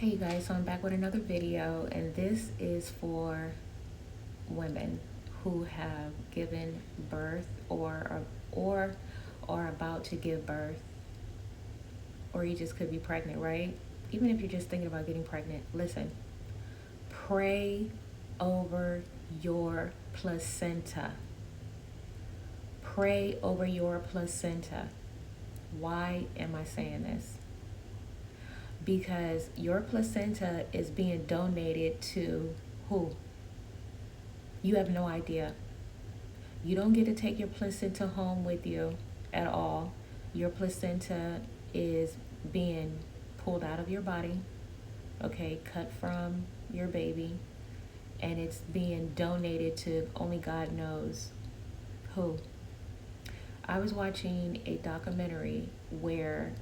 Hey guys, so I'm back with another video, and this is for women who have given birth or are about to give birth, or you just could be pregnant, right? Even if you're just thinking about getting pregnant, listen. Pray over your placenta. Pray over your placenta. Why am I saying this? Because your placenta is being donated to who? You have no idea. You don't get to take your placenta home with you at all. Your placenta is being pulled out of your body, okay, cut from your baby, and it's being donated to only God knows who. I was watching a documentary where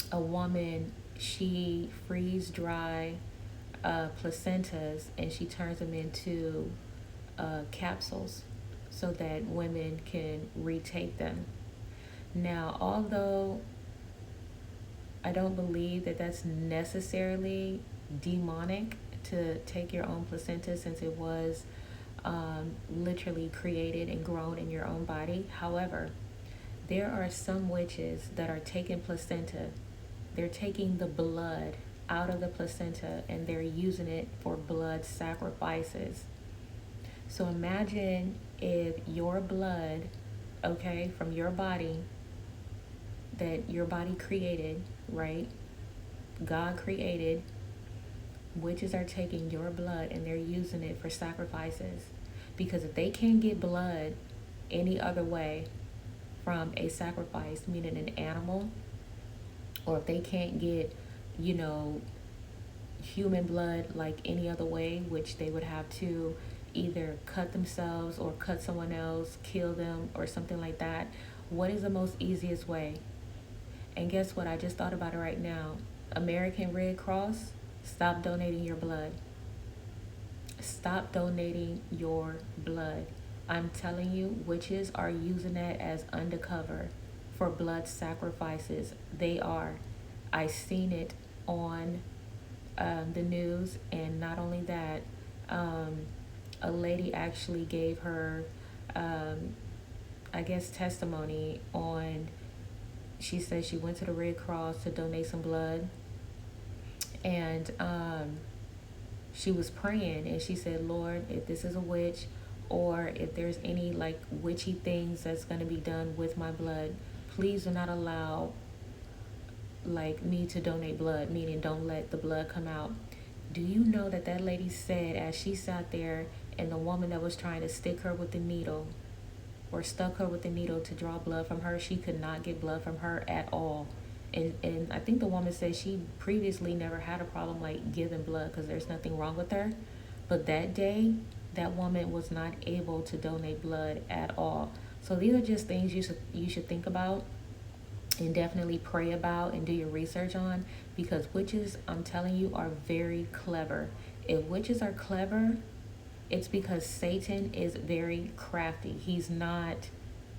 a woman, she freeze dry placentas and she turns them into capsules so that women can retake them. Now, although I don't believe that that's necessarily demonic to take your own placenta, since it was literally created and grown in your own body. However, there are some witches that are taking placenta. They're taking the blood out of the placenta and they're using it for blood sacrifices. So imagine if your blood, okay, from your body, that your body created, right? God created, witches are taking your blood and they're using it for sacrifices. Because if they can't get blood any other way from a sacrifice, meaning an animal, or if they can't get, human blood like any other way, which they would have to either cut themselves or cut someone else, kill them, or something like that, what is the most easiest way? And guess what? I just thought about it right now. American Red Cross, stop donating your blood. Stop donating your blood. I'm telling you, witches are using that as undercover for blood sacrifices. They are. I seen it on the news, and not only that, a lady actually gave her, I guess, testimony on. She said she went to the Red Cross to donate some blood, and she was praying, and she said, Lord, if this is a witch, or if there's any like witchy things that's going to be done with my blood, please do not allow like me to donate blood, meaning don't let the blood come out. Do you know that that lady said, as she sat there, and the woman that was trying to stick her with the needle or stuck her with the needle to draw blood from her, she could not get blood from her at all. And I think the woman said she previously never had a problem like giving blood because there's nothing wrong with her. But that day, that woman was not able to donate blood at all. So these are just things you should think about and definitely pray about and do your research on, because witches, I'm telling you, are very clever. If witches are clever, it's because Satan is very crafty. He's not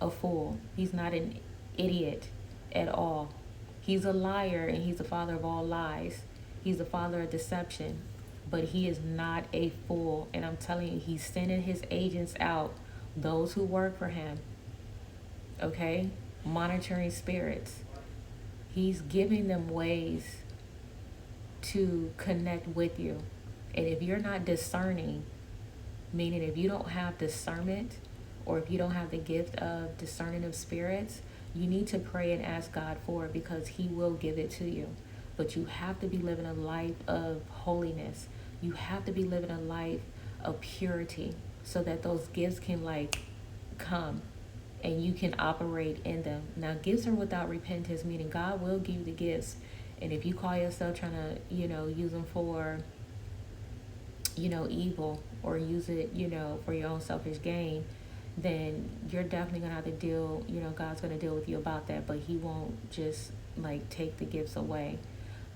a fool. He's not an idiot at all. He's a liar, and he's the father of all lies. He's the father of deception, but he is not a fool. And I'm telling you, he's sending his agents out, those who work for him, okay? Monitoring spirits. He's giving them ways to connect with you. And if you're not discerning, meaning if you don't have discernment, or if you don't have the gift of discerning of spirits, you need to pray and ask God for it, because he will give it to you. But you have to be living a life of holiness. You have to be living a life of purity so that those gifts can like come and you can operate in them. Now, gifts are without repentance, meaning God will give you the gifts. And if you call yourself trying to, use them for, evil, or use it, for your own selfish gain, then you're definitely going to have to deal, God's going to deal with you about that, but he won't just like take the gifts away.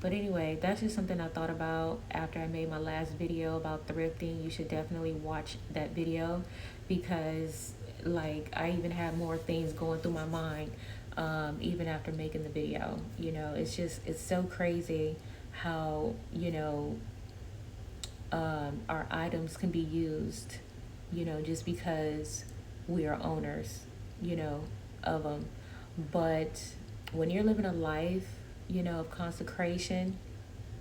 But anyway, that's just something I thought about after I made my last video about thrifting. You should definitely watch that video, because like I even have more things going through my mind. even after making the video. It's so crazy how, our items can be used, just because we are owners, of them. But when you're living a life, of consecration,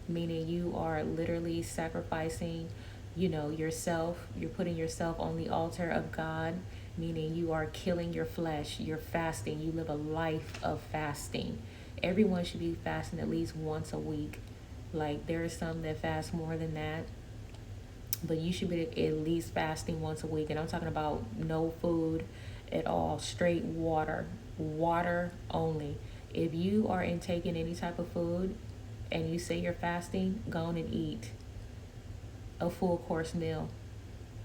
meaning you are literally sacrificing, yourself, you're putting yourself on the altar of God, meaning you are killing your flesh, you're fasting, you live a life of fasting. Everyone should be fasting at least once a week. Like, there are some that fast more than that, but you should be at least fasting once a week. And I'm talking about no food at all, straight water, water only. If you are intaking any type of food and you say you're fasting, go on and eat a full course meal,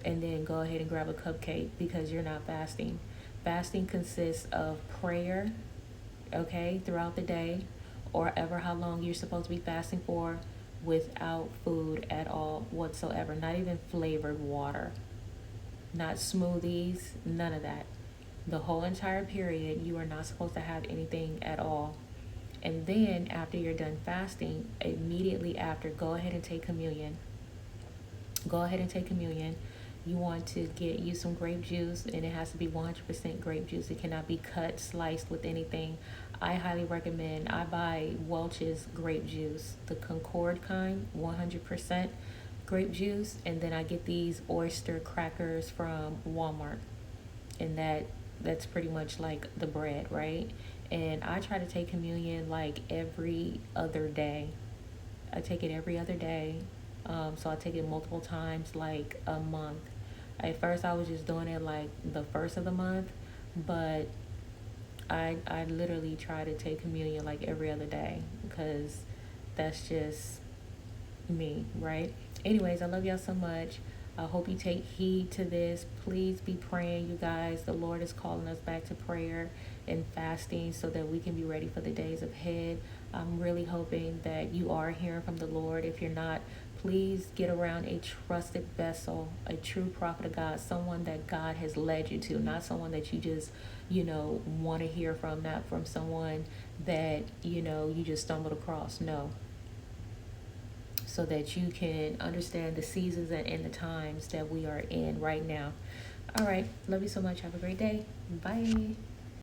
and then go ahead and grab a cupcake, because you're not fasting. Fasting consists of prayer, okay, throughout the day, or ever how long you're supposed to be fasting for, without food at all whatsoever, not even flavored water, not smoothies, none of that. The whole entire period, you are not supposed to have anything at all. And then after you're done fasting, immediately after, go ahead and take communion. Go ahead and take communion. You want to get you some grape juice, and it has to be 100% grape juice. It cannot be cut, sliced with anything. I highly recommend, I buy Welch's grape juice, the Concord kind, 100% grape juice, and then I get these oyster crackers from Walmart, and that's pretty much like the bread, right? And I try to take communion like every other day. I take it every other day. So I take it multiple times, like a month. At first, I was just doing it like the first of the month, but I literally try to take communion like every other day, because that's just me, right? Anyways, I love y'all so much. I hope you take heed to this. Please be praying, you guys. The Lord is calling us back to prayer and fasting so that we can be ready for the days ahead. I'm really hoping that you are hearing from the Lord. If you're not, please get around a trusted vessel, a true prophet of God, someone that God has led you to, not someone that you just, want to hear from, not from someone that, you just stumbled across. No, so that you can understand the seasons and the times that we are in right now. All right. Love you so much. Have a great day. Bye.